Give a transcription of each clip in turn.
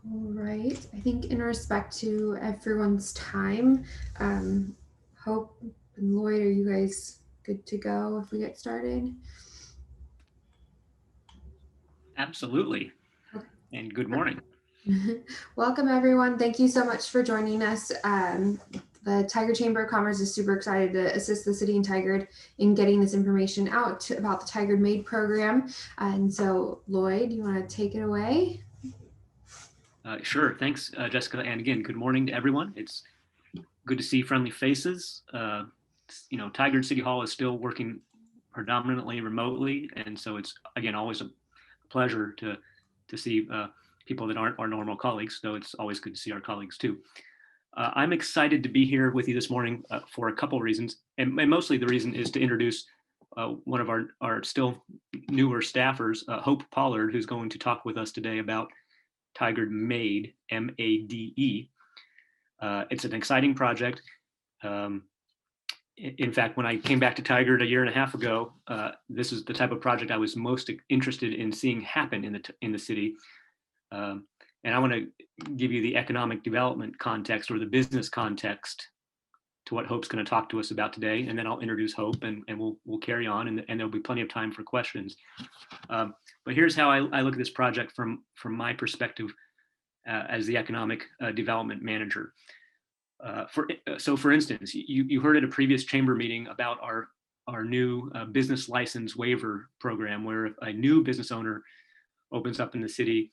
All right. I think in respect to everyone's time, Hope and Lloyd, are you guys good to go if we get started? Absolutely. And good morning. Welcome, everyone. Thank you so much for joining us. The Tiger Chamber of Commerce is super excited to assist the city and Tigard in getting this information out about the Tigard MADE program. And so, Lloyd, you want to take it away? Sure. Thanks, Jessica. And again, good morning to everyone. It's good to see friendly faces. Tigard City Hall is still working predominantly remotely. And so it's, again, always a pleasure to see people that aren't our normal colleagues. So it's always good to see our colleagues too. I'm excited to be here with you this morning for a couple of reasons. And mostly the reason is to introduce one of our still newer staffers, Hope Pollard, who's going to talk with us today about Tigard MADE, M-A-D-E. It's an exciting project. In fact, when I came back to Tigard a year and a half ago, this is the type of project I was most interested in seeing happen in the city. And I want to give you the economic development context or the business context to what Hope's going to talk to us about today. And then I'll introduce Hope and we'll carry on and there'll be plenty of time for questions. But here's how I look at this project from my perspective as the economic development manager. So for instance, you heard at a previous chamber meeting about our new business license waiver program, where if a new business owner opens up in the city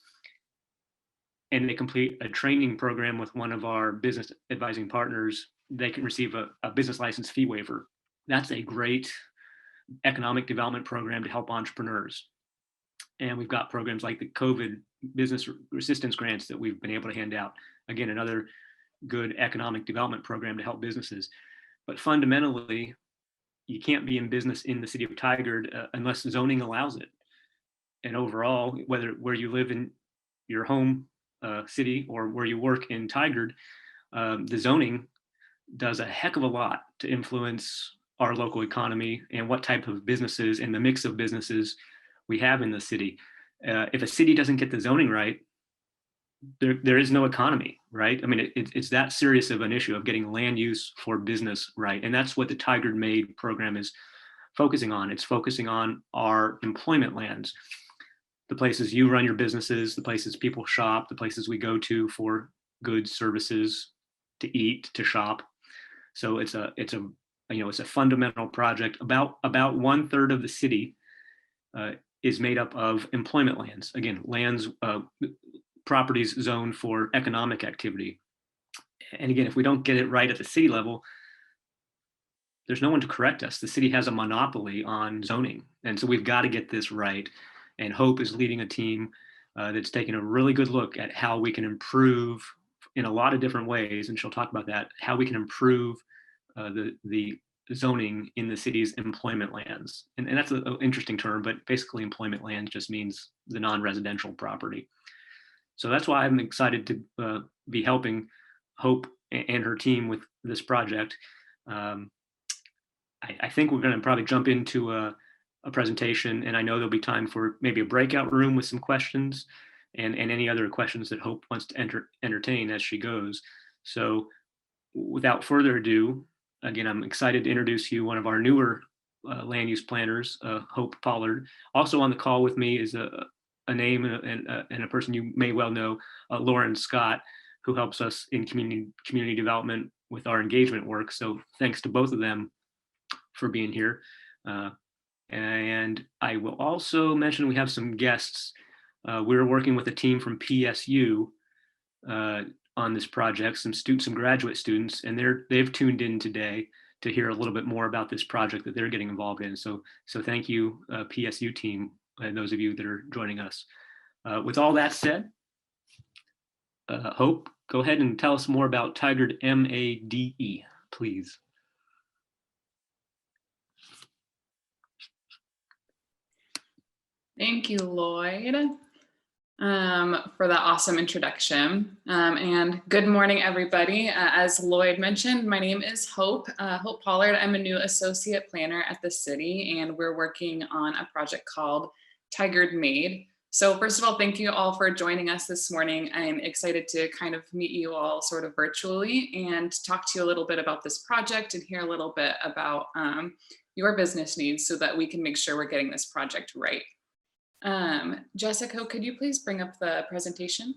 and they complete a training program with one of our business advising partners, they can receive a business license fee waiver. That's a great economic development program to help entrepreneurs. And we've got programs like the COVID business assistance grants that we've been able to hand out. Again, another good economic development program to help businesses. But fundamentally, you can't be in business in the city of Tigard unless zoning allows it. And overall, where you live in your home city or where you work in Tigard, the zoning does a heck of a lot to influence our local economy and what type of businesses and the mix of businesses we have in the city. If a city doesn't get the zoning right, there is no economy, right? I mean, it's that serious of an issue of getting land use for business right. And that's what the Tigard MADE program is focusing on. It's focusing on our employment lands, the places you run your businesses, the places people shop, the places we go to for goods, services, to eat, to shop. So it's a fundamental project. About 1/3 of the city is made up of employment lands. Again, lands, properties zoned for economic activity. And again, if we don't get it right at the city level, there's no one to correct us. The city has a monopoly on zoning. And so we've got to get this right. And Hope is leading a team that's taking a really good look at how we can improve in a lot of different ways. And she'll talk about that, how we can improve the zoning in the city's employment lands. And that's an interesting term, but basically employment land just means the non-residential property. So that's why I'm excited to be helping Hope and her team with this project. I think we're going to probably jump into a presentation, and I know there'll be time for maybe a breakout room with some questions and any other questions that Hope wants to entertain as she goes. So without further ado, again, I'm excited to introduce you one of our newer land use planners, Hope Pollard. Also on the call with me is a name and a person you may well know, Lauren Scott, who helps us in community development with our engagement work. So thanks to both of them for being here. And I will also mention we have some guests. We're working with a team from PSU on this project, some graduate students, and they've tuned in today to hear a little bit more about this project that they're getting involved in. So thank you, PSU team, and those of you that are joining us. With all that said, Hope, go ahead and tell us more about Tigard MADE, please. Thank you, Lloyd, for that awesome introduction. And good morning, everybody. As Lloyd mentioned, my name is Hope Pollard. I'm a new associate planner at the city, and we're working on a project called Tigard MADE. So first of all, thank you all for joining us this morning. I'm excited to kind of meet you all sort of virtually and talk to you a little bit about this project and hear a little bit about your business needs so that we can make sure we're getting this project right. Jessica, could you please bring up the presentation?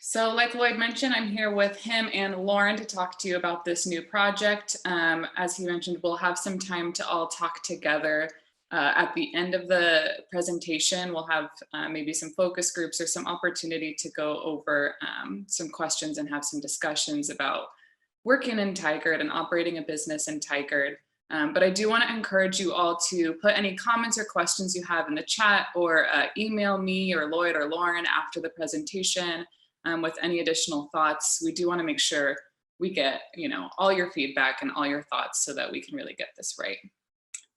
So like Lloyd mentioned, I'm here with him and Lauren to talk to you about this new project. As he mentioned, we'll have some time to all talk together. At the end of the presentation, we'll have maybe some focus groups or some opportunity to go over some questions and have some discussions about working in Tigard and operating a business in Tigard. But I do want to encourage you all to put any comments or questions you have in the chat or email me or Lloyd or Lauren after the presentation. With any additional thoughts. We do want to make sure we get, all your feedback and all your thoughts so that we can really get this right.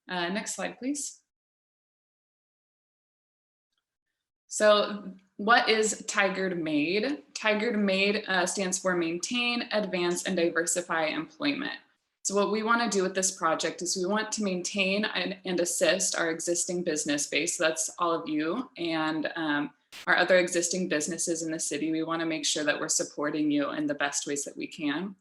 Next slide, please. So what is Tigard MADE? Tigard MADE stands for Maintain, Advance, and Diversify Employment. So what we want to do with this project is we want to maintain and assist our existing business base. So that's all of you and our other existing businesses in the city. We want to make sure that we're supporting you in the best ways that we can.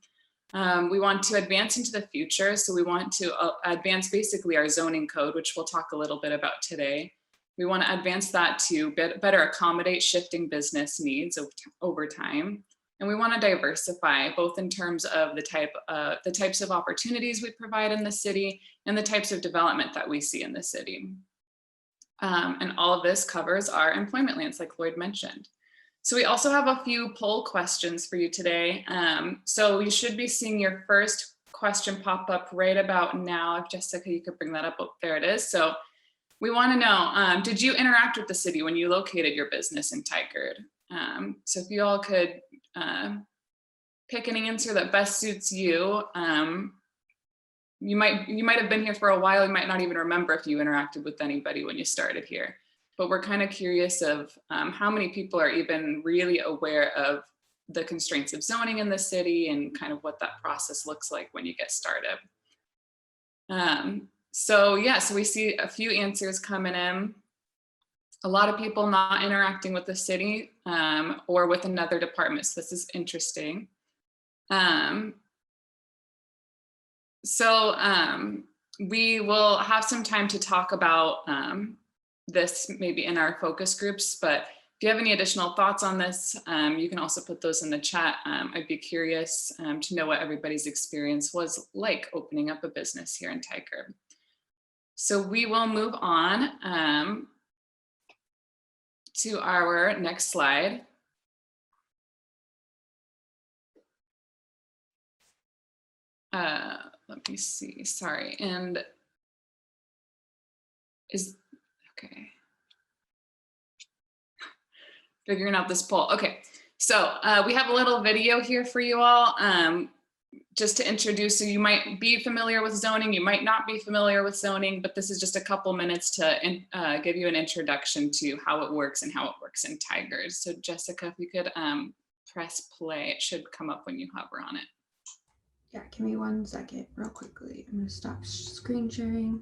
We want to advance into the future. So we want to advance basically our zoning code, which we'll talk a little bit about today. We want to advance that to better accommodate shifting business needs over time. And we want to diversify both in terms of the types of opportunities we provide in the city and the types of development that we see in the city. And all of this covers our employment lands, like Lloyd mentioned. So we also have a few poll questions for you today. So you should be seeing your first question pop up right about now. If Jessica, you could bring that up. Oh, there it is. So we want to know, did you interact with the city when you located your business in Tigard? So if you all could pick an answer that best suits you. You might have been here for a while. You might not even remember if you interacted with anybody when you started here. But we're kind of curious of how many people are even really aware of the constraints of zoning in the city and kind of what that process looks like when you get started. So we see a few answers coming in. A lot of people not interacting with the city or with another department. So this is interesting. We will have some time to talk about this maybe in our focus groups, but if you have any additional thoughts on this, you can also put those in the chat. I'd be curious to know what everybody's experience was like opening up a business here in Tigard. So we will move on to our next slide. Let me see, sorry, and okay. Figuring out this poll. Okay, so we have a little video here for you all, just to introduce. So you might be familiar with zoning, you might not be familiar with zoning, but this is just a couple minutes to give you an introduction to how it works and how it works in Tigard. So Jessica, if you could press play, it should come up when you hover on it. Yeah, give me 1 second real quickly. I'm going to stop screen sharing.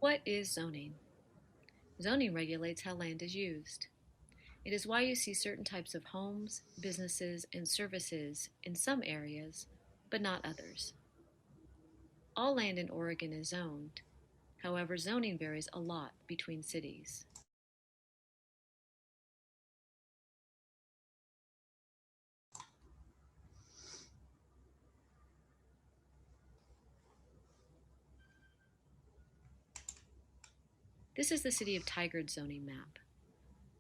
What is zoning? Zoning regulates how land is used. It is why you see certain types of homes, businesses, and services in some areas, but not others. All land in Oregon is zoned. However, zoning varies a lot between cities. This is the city of Tigard zoning map.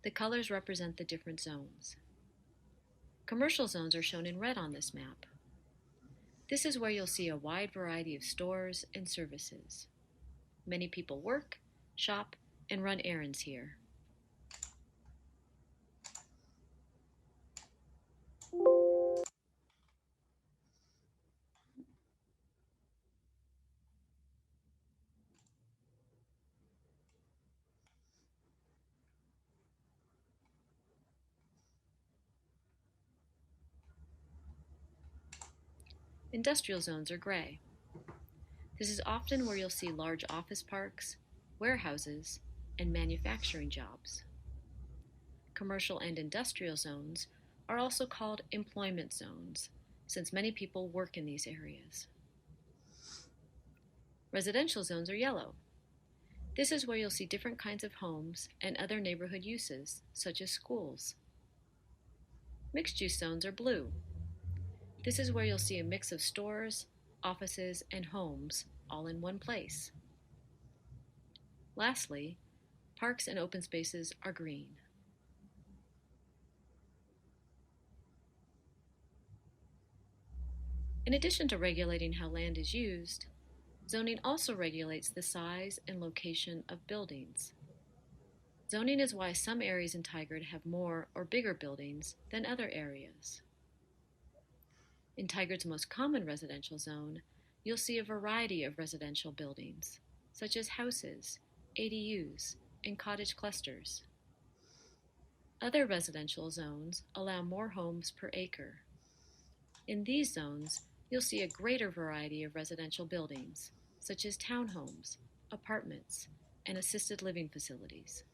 The colors represent the different zones. Commercial zones are shown in red on this map. This is where you'll see a wide variety of stores and services. Many people work, shop, and run errands here. Industrial zones are gray. This is often where you'll see large office parks, warehouses, and manufacturing jobs. Commercial and industrial zones are also called employment zones, since many people work in these areas. Residential zones are yellow. This is where you'll see different kinds of homes and other neighborhood uses, such as schools. Mixed-use zones are blue. This is where you'll see a mix of stores, offices, and homes all in one place. Lastly, parks and open spaces are green. In addition to regulating how land is used, zoning also regulates the size and location of buildings. Zoning is why some areas in Tigard have more or bigger buildings than other areas. In Tigard's most common residential zone, you'll see a variety of residential buildings, such as houses, ADUs, and cottage clusters. Other residential zones allow more homes per acre. In these zones, you'll see a greater variety of residential buildings, such as townhomes, apartments, and assisted living facilities.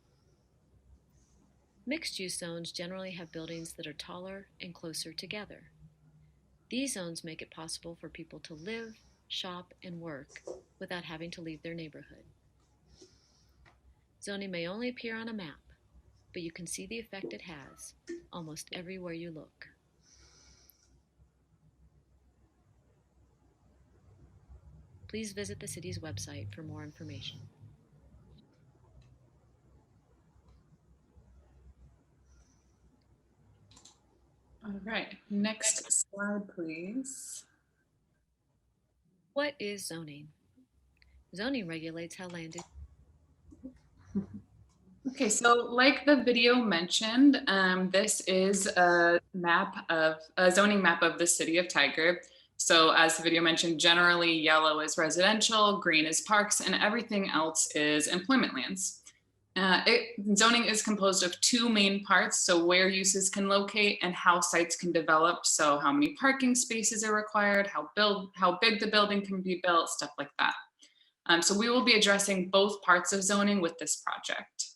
Mixed-use zones generally have buildings that are taller and closer together. These zones make it possible for people to live, shop, and work without having to leave their neighborhood. Zoning may only appear on a map, but you can see the effect it has almost everywhere you look. Please visit the city's website for more information. All right, next slide, please. What is zoning? Zoning regulates how land is. Okay, so like the video mentioned, this is a zoning map of the city of Tigard. So as the video mentioned, generally yellow is residential, green is parks, and everything else is employment lands. Zoning is composed of two main parts, so where uses can locate and how sites can develop. So how many parking spaces are required, how big the building can be built, stuff like that. So we will be addressing both parts of zoning with this project.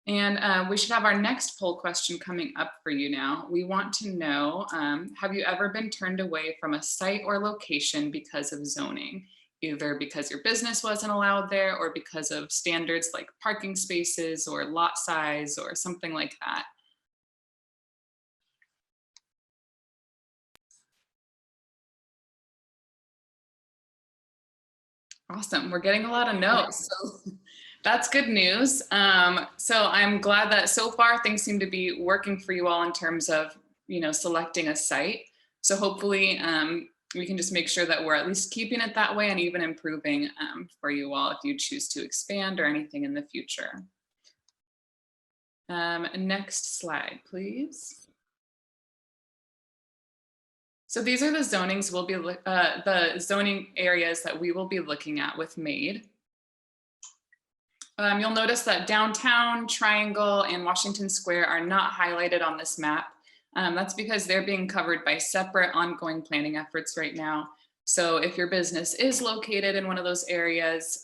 And we should have our next poll question coming up for you now. We want to know, have you ever been turned away from a site or location because of zoning? Either because your business wasn't allowed there or because of standards like parking spaces or lot size or something like that. Awesome, we're getting a lot of no's, so that's good news. So I'm glad that so far things seem to be working for you all in terms of, selecting a site. So hopefully we can just make sure that we're at least keeping it that way and even improving for you all if you choose to expand or anything in the future. Next slide, please. So these are the zonings the zoning areas that we will be looking at with MADE. You'll notice that downtown, Triangle, and Washington Square are not highlighted on this map. That's because they're being covered by separate ongoing planning efforts right now. So if your business is located in one of those areas,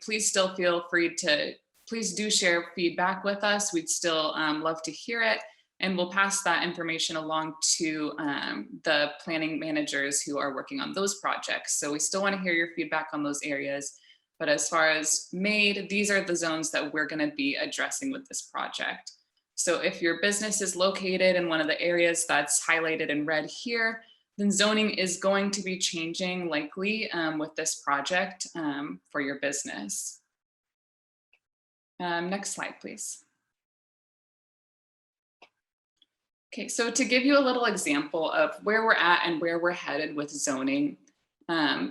please still feel free to, please do share feedback with us. We'd still love to hear it. And we'll pass that information along to the planning managers who are working on those projects. So we still want to hear your feedback on those areas. But as far as MADE, these are the zones that we're going to be addressing with this project. So if your business is located in one of the areas that's highlighted in red here, then zoning is going to be changing likely with this project for your business. Next slide, please. Okay, so to give you a little example of where we're at and where we're headed with zoning.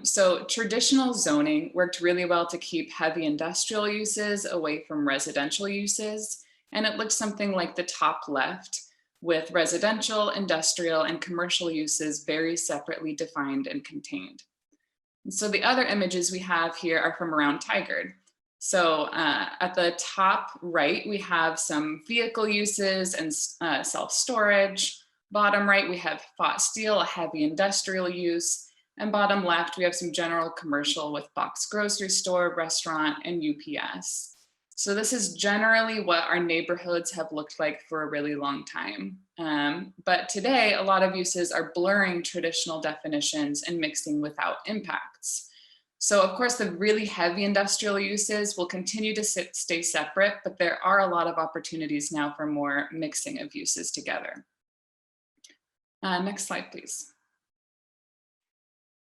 So traditional zoning worked really well to keep heavy industrial uses away from residential uses. And it looks something like the top left, with residential, industrial, and commercial uses very separately defined and contained. And so the other images we have here are from around Tigard. So at the top right, we have some vehicle uses and self-storage. Bottom right, we have fought steel, a heavy industrial use. And bottom left, we have some general commercial with box grocery store, restaurant, and UPS. So this is generally what our neighborhoods have looked like for a really long time. But today, a lot of uses are blurring traditional definitions and mixing without impacts. So of course, the really heavy industrial uses will continue to stay separate, but there are a lot of opportunities now for more mixing of uses together. Next slide, please.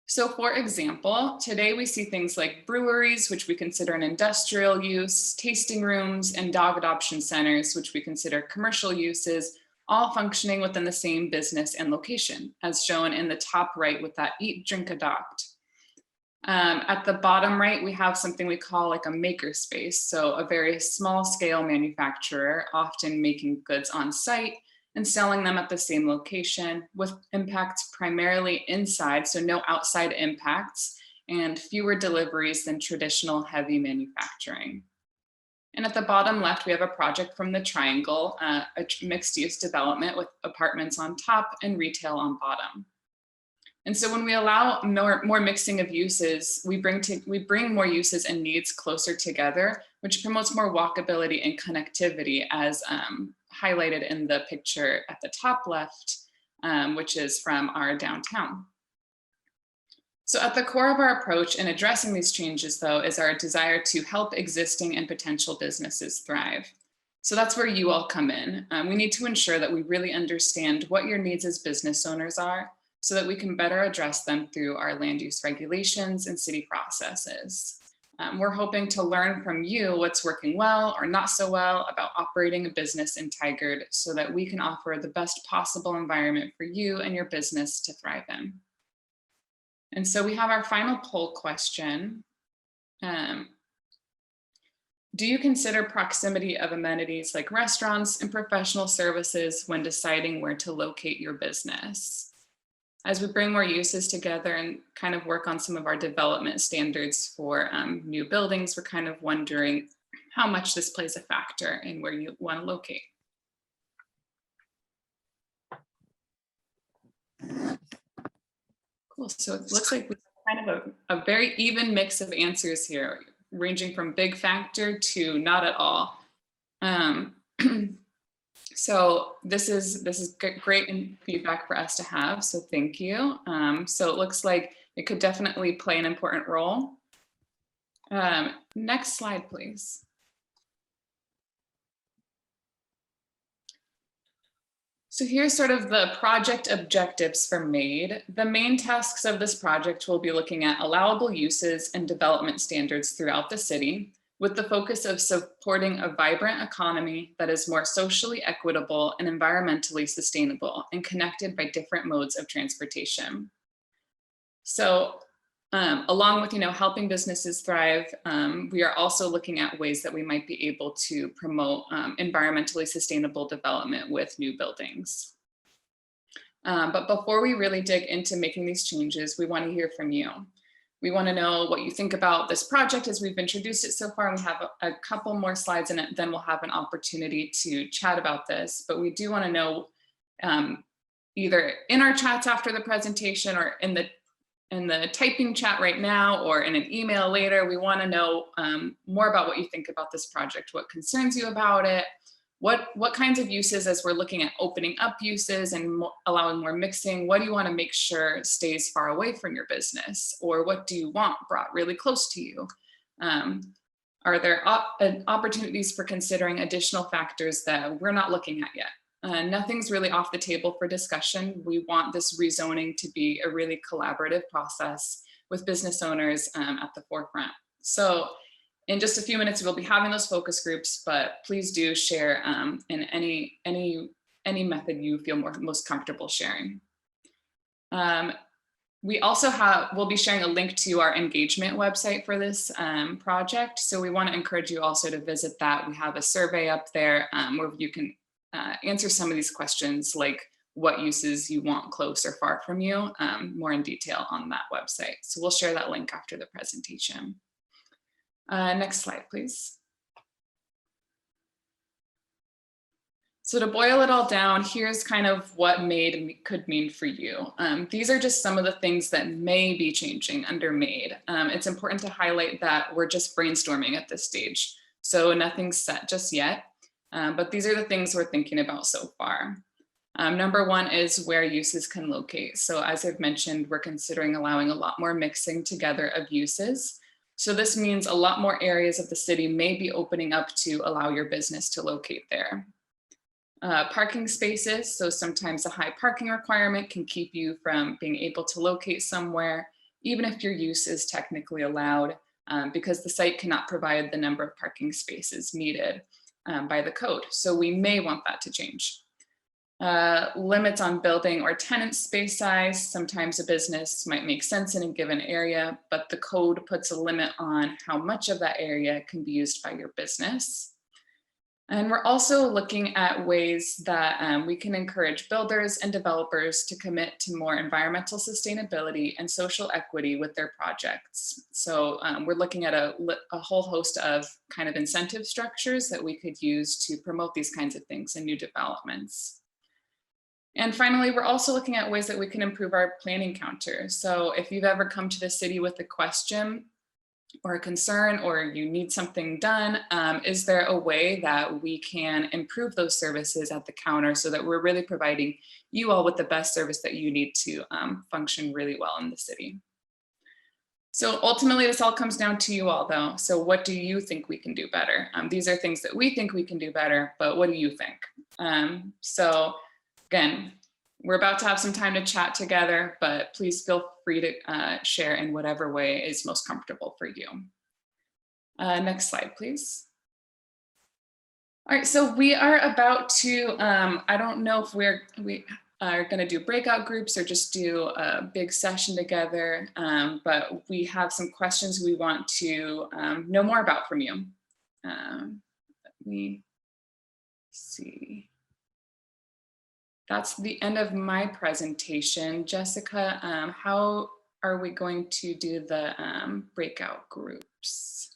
So for example, today we see things like breweries, which we consider an industrial use, tasting rooms, and dog adoption centers, which we consider commercial uses, all functioning within the same business and location, as shown in the top right with that eat, drink, adopt. At the bottom right, we have something we call like a maker space. So a very small scale manufacturer, often making goods on site and selling them at the same location with impacts primarily inside, so no outside impacts, and fewer deliveries than traditional heavy manufacturing. And at the bottom left, we have a project from the Triangle, a mixed use development with apartments on top and retail on bottom. And so when we allow more mixing of uses, we bring more uses and needs closer together, which promotes more walkability and connectivity, as highlighted in the picture at the top left, which is from our downtown. So at the core of our approach in addressing these changes, though, is our desire to help existing and potential businesses thrive. So that's where you all come in. We need to ensure that we really understand what your needs as business owners are, so that we can better address them through our land use regulations and city processes. We're hoping to learn from you what's working well or not so well about operating a business in Tigard, so that we can offer the best possible environment for you and your business to thrive in. And so we have our final poll question. Do you consider proximity of amenities like restaurants and professional services when deciding where to locate your business? As we bring more uses together and kind of work on some of our development standards for new buildings, we're kind of wondering how much this plays a factor in where you want to locate. Cool, so it looks like we have kind of a very even mix of answers here, ranging from big factor to not at all. So this is great feedback for us to have, so thank you. So it looks like it could definitely play an important role. Next slide, please. So here's sort of the project objectives for MADE. The main tasks of this project will be looking at allowable uses and development standards throughout the city, with the focus of supporting a vibrant economy that is more socially equitable and environmentally sustainable and connected by different modes of transportation. So along with helping businesses thrive, we are also looking at ways that we might be able to promote environmentally sustainable development with new buildings. But before we really dig into making these changes, we want to hear from you. We want to know what you think about this project as we've introduced it so far. And we have a couple more slides in it, then we'll have an opportunity to chat about this. But we do want to know either in our chats after the presentation or in the typing chat right now or in an email later. We want to know more about what you think about this project, what concerns you about it, what kinds of uses, as we're looking at opening up uses and allowing more mixing, what do you want to make sure stays far away from your business, or what do you want brought really close to you? Are there opportunities for considering additional factors that we're not looking at yet? Nothing's really off the table for discussion. We want this rezoning to be a really collaborative process with business owners at the forefront. So in just a few minutes, we'll be having those focus groups, but please do share in any method you feel most comfortable sharing. We'll be sharing a link to our engagement website for this project. So we want to encourage you also to visit that. We have a survey up there where you can answer some of these questions, like what uses you want close or far from you, more in detail on that website. So we'll share that link after the presentation. Next slide, please. So to boil it all down, here's kind of what MADE could mean for you. These are just some of the things that may be changing under MADE. It's important to highlight that we're just brainstorming at this stage, so nothing's set just yet, but these are the things we're thinking about so far. Number one is where uses can locate. So as I've mentioned, we're considering allowing a lot more mixing together of uses. So this means a lot more areas of the city may be opening up to allow your business to locate there. Parking spaces, so sometimes a high parking requirement can keep you from being able to locate somewhere, even if your use is technically allowed, because the site cannot provide the number of parking spaces needed by the code. So we may want that to change. Limits on building or tenant space size. Sometimes a business might make sense in a given area, but the code puts a limit on how much of that area can be used by your business. And we're also looking at ways that we can encourage builders and developers to commit to more environmental sustainability and social equity with their projects. So we're looking at a whole host of kind of incentive structures that we could use to promote these kinds of things in new developments. And finally, we're also looking at ways that we can improve our planning counter. So if you've ever come to the city with a question or a concern, or you need something done, is there a way that we can improve those services at the counter so that we're really providing you all with the best service that you need to function really well in the city? So ultimately, this all comes down to you all though. So what do you think we can do better? These are things that we think we can do better, but what do you think? So again, we're about to have some time to chat together, but please feel free to share in whatever way is most comfortable for you. Next slide, please. All right, so we are about to, I don't know if we are going to do breakout groups or just do a big session together, but we have some questions we want to know more about from you. Let me see. That's the end of my presentation. Jessica, how are we going to do the breakout groups?